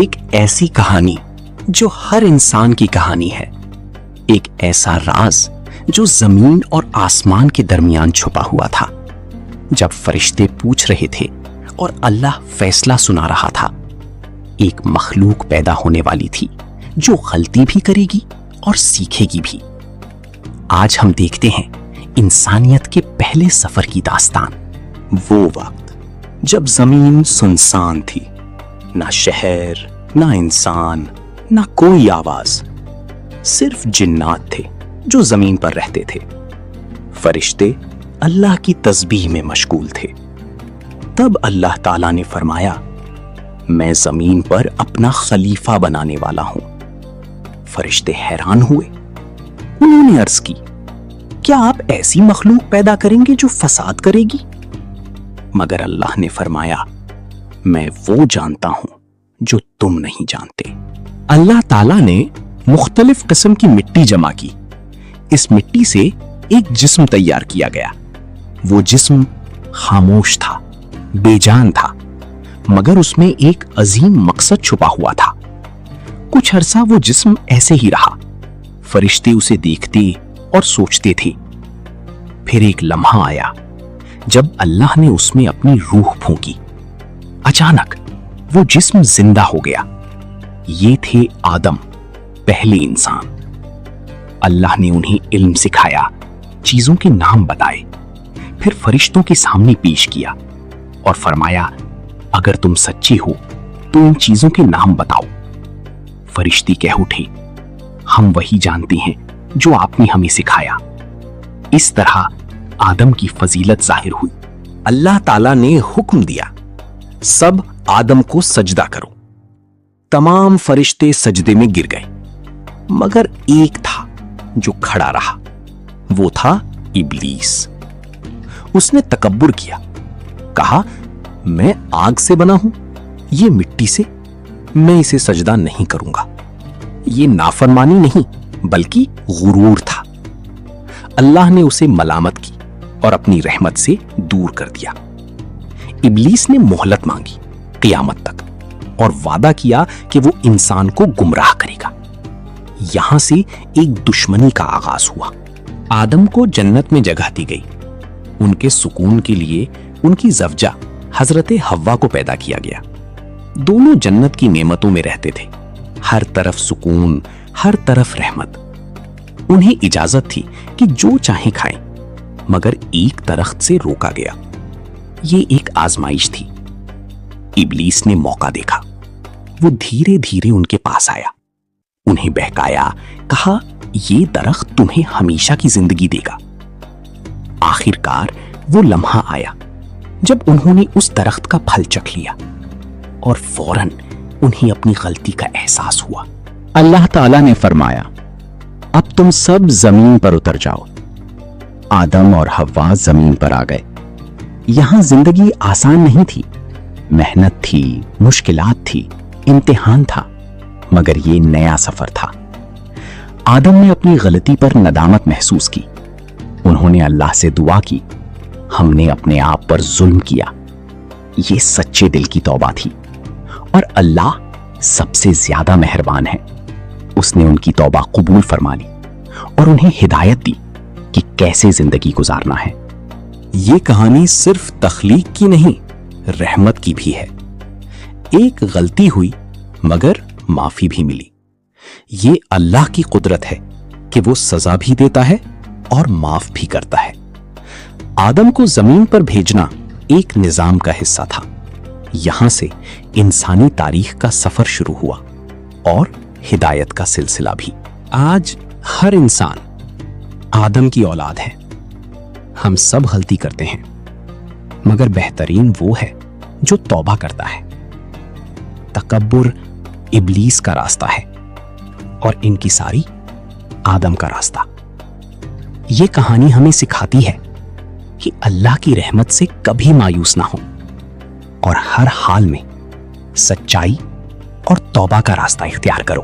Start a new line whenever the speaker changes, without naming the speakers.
ایک ایسی کہانی جو ہر انسان کی کہانی ہے، ایک ایسا راز جو زمین اور آسمان کے درمیان چھپا ہوا تھا۔ جب فرشتے پوچھ رہے تھے اور اللہ فیصلہ سنا رہا تھا، ایک مخلوق پیدا ہونے والی تھی جو غلطی بھی کرے گی اور سیکھے گی بھی۔ آج ہم دیکھتے ہیں انسانیت کے پہلے سفر کی داستان۔ وہ وقت جب زمین سنسان تھی، نہ شہر، نہ انسان، نہ کوئی آواز، صرف جنات تھے جو زمین پر رہتے تھے۔ فرشتے اللہ کی تسبیح میں مشغول تھے۔ تب اللہ تعالیٰ نے فرمایا، میں زمین پر اپنا خلیفہ بنانے والا ہوں۔ فرشتے حیران ہوئے۔ انہوں نے عرض کی، کیا آپ ایسی مخلوق پیدا کریں گے جو فساد کرے گی؟ مگر اللہ نے فرمایا، میں وہ جانتا ہوں جو تم نہیں جانتے۔ اللہ تعالیٰ نے مختلف قسم کی مٹی جمع کی۔ اس مٹی سے ایک جسم تیار کیا گیا۔ وہ جسم خاموش تھا، بے جان تھا، مگر اس میں ایک عظیم مقصد چھپا ہوا تھا۔ کچھ عرصہ وہ جسم ایسے ہی رہا۔ فرشتے اسے دیکھتے اور سوچتے تھے۔ پھر ایک لمحہ آیا جب اللہ نے اس میں اپنی روح پھونکی۔ اچانک وہ جسم زندہ ہو گیا۔ یہ تھے آدم، پہلے انسان۔ اللہ نے انہیں علم سکھایا، چیزوں کے نام بتائے، پھر فرشتوں کے سامنے پیش کیا اور فرمایا، اگر تم سچے ہو تو ان چیزوں کے نام بتاؤ۔ فرشتے کہہ اٹھے، ہم وہی جانتے ہیں جو آپ نے ہمیں سکھایا۔ اس طرح آدم کی فضیلت ظاہر ہوئی۔ اللہ تعالیٰ نے حکم دیا، سب آدم کو سجدہ کرو۔ تمام فرشتے سجدے میں گر گئے، مگر ایک تھا جو کھڑا رہا۔ وہ تھا ابلیس۔ اس نے تکبر کیا، کہا، میں آگ سے بنا ہوں، یہ مٹی سے، میں اسے سجدہ نہیں کروں گا۔ یہ نافرمانی نہیں بلکہ غرور تھا۔ اللہ نے اسے ملامت کی اور اپنی رحمت سے دور کر دیا۔ ابلیس نے مہلت مانگی قیامت تک اور وعدہ کیا کہ وہ انسان کو گمراہ کرے گا۔ یہاں سے ایک دشمنی کا آغاز ہوا۔ آدم کو جنت میں جگہ دی گئی۔ ان کے سکون کے لیے ان کی زوجہ حضرت حوا کو پیدا کیا گیا۔ دونوں جنت کی نعمتوں میں رہتے تھے، ہر طرف سکون، ہر طرف رحمت۔ انہیں اجازت تھی کہ جو چاہیں کھائیں، مگر ایک درخت سے روکا گیا۔ یہ ایک آزمائش تھی۔ ابلیس نے موقع دیکھا۔ وہ دھیرے دھیرے ان کے پاس آیا، انہیں بہکایا، کہا، یہ درخت تمہیں ہمیشہ کی زندگی دے گا۔ آخر کار وہ لمحہ آیا جب انہوں نے اس درخت کا پھل چکھ لیا اور فوراً انہیں اپنی غلطی کا احساس ہوا۔ اللہ تعالیٰ نے فرمایا، اب تم سب زمین پر اتر جاؤ۔ آدم اور حوا زمین پر آ گئے۔ یہاں زندگی آسان نہیں تھی، محنت تھی، مشکلات تھی، امتحان تھا، مگر یہ نیا سفر تھا۔ آدم نے اپنی غلطی پر ندامت محسوس کی۔ انہوں نے اللہ سے دعا کی، ہم نے اپنے آپ پر ظلم کیا۔ یہ سچے دل کی توبہ تھی، اور اللہ سب سے زیادہ مہربان ہے۔ اس نے ان کی توبہ قبول فرما لی اور انہیں ہدایت دی کہ کیسے زندگی گزارنا ہے۔ یہ کہانی صرف تخلیق کی نہیں، رحمت کی بھی ہے۔ ایک غلطی ہوئی مگر معافی بھی ملی۔ یہ اللہ کی قدرت ہے کہ وہ سزا بھی دیتا ہے اور معاف بھی کرتا ہے۔ آدم کو زمین پر بھیجنا ایک نظام کا حصہ تھا۔ یہاں سے انسانی تاریخ کا سفر شروع ہوا اور ہدایت کا سلسلہ بھی۔ آج ہر انسان آدم کی اولاد ہے۔ ہم سب غلطی کرتے ہیں، مگر بہترین وہ ہے جو توبہ کرتا ہے۔ تکبر ابلیس کا راستہ ہے اور انکساری آدم کا راستہ۔ یہ کہانی ہمیں سکھاتی ہے کہ اللہ کی رحمت سے کبھی مایوس نہ ہو اور ہر حال میں سچائی اور توبہ کا راستہ اختیار کرو۔